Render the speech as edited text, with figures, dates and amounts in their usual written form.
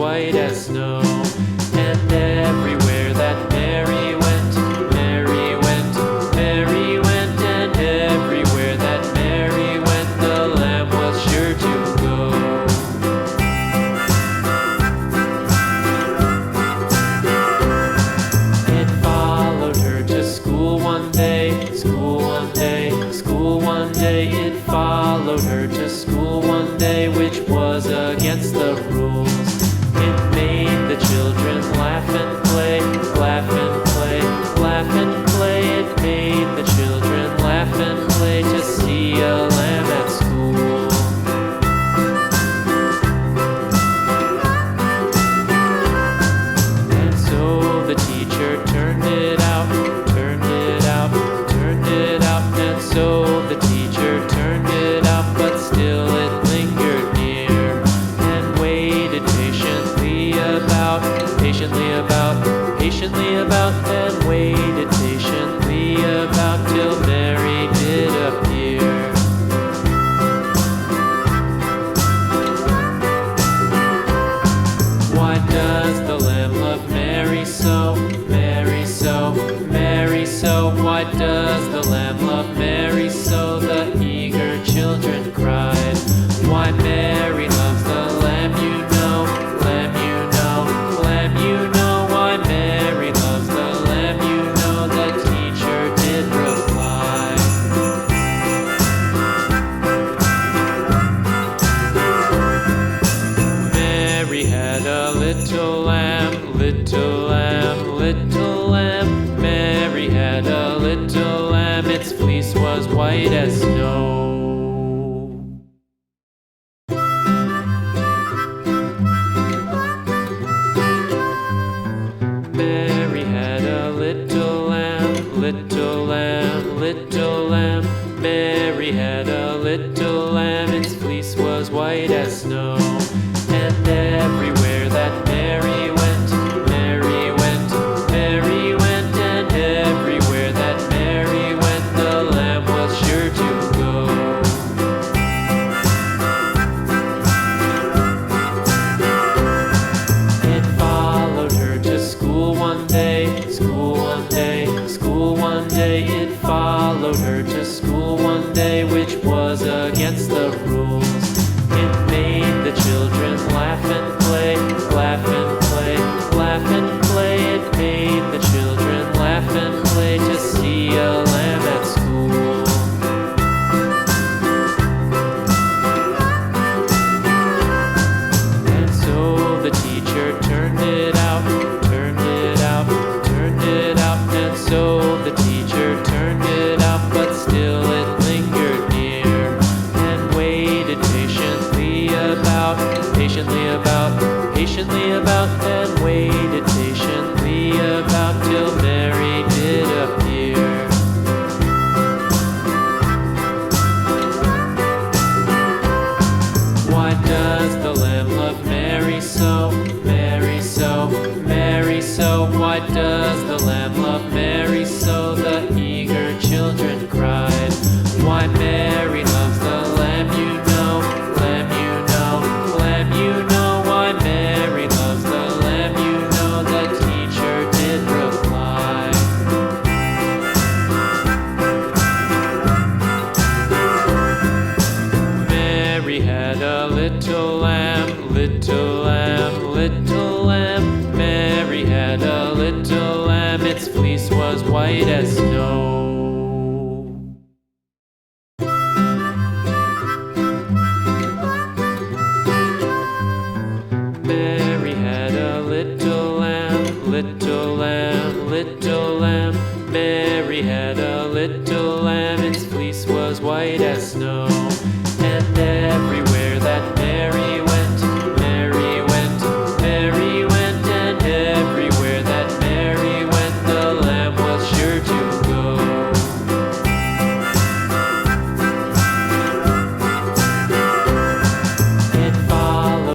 white as snow. And everywhere that Mary went, Mary went, Mary went, and everywhere that Mary went, the lamb was sure to go. It followed her to school one day, school one day, school one day. It followed her to school one day, which was against the rules. It made the children laugh and play, laugh and play, laugh and play. It made the children laugh and play to see a lamb at school. And so the teacher turned it out, turned it out, turned it out. And so the teacher turned it out, but still it lingered near and waited patiently about, patiently about, and waited patiently about till Mary did appear. Why does the lamb love Mary so, Mary so, Mary so? Why does the lamb love Mary so? The eager children cried. Why Mary loves the lamb, you know, lamb, you know, lamb, you know. Why Mary loves the lamb, you know, the teacher did reply. Mary had a little lamb, little lamb, little lamb. Mary had a little lamb, its fleece was white as snow. Mary had a little lamb, little lamb, little lamb. Mary had a little lamb, its fleece was white as snow. And everywhere that Mary went, Mary went, Mary went, and everywhere that Mary went, the lamb was sure to go. It followed her to school one day, school one day, school one day. It followed her to school one day, which was against the rules. It made the children laugh and play, laugh and play, laugh and play. It made the children laugh and play to see a lamb at school. And so the teacher turned it out, turned it out, turned it out. And so the teacher turned it out, but still it lingered near and waited patiently about, patiently about, and waited patiently about till Mary did appear. Why does the lamb love Mary so, Mary so, Mary so? Why does the lamb love Mary so? The eager children cried. Why Mary loves the lamb, you know, lamb, you know, lamb, you know. Why Mary loves the lamb, you know, the teacher did reply. Mary had a little lamb, little lamb, little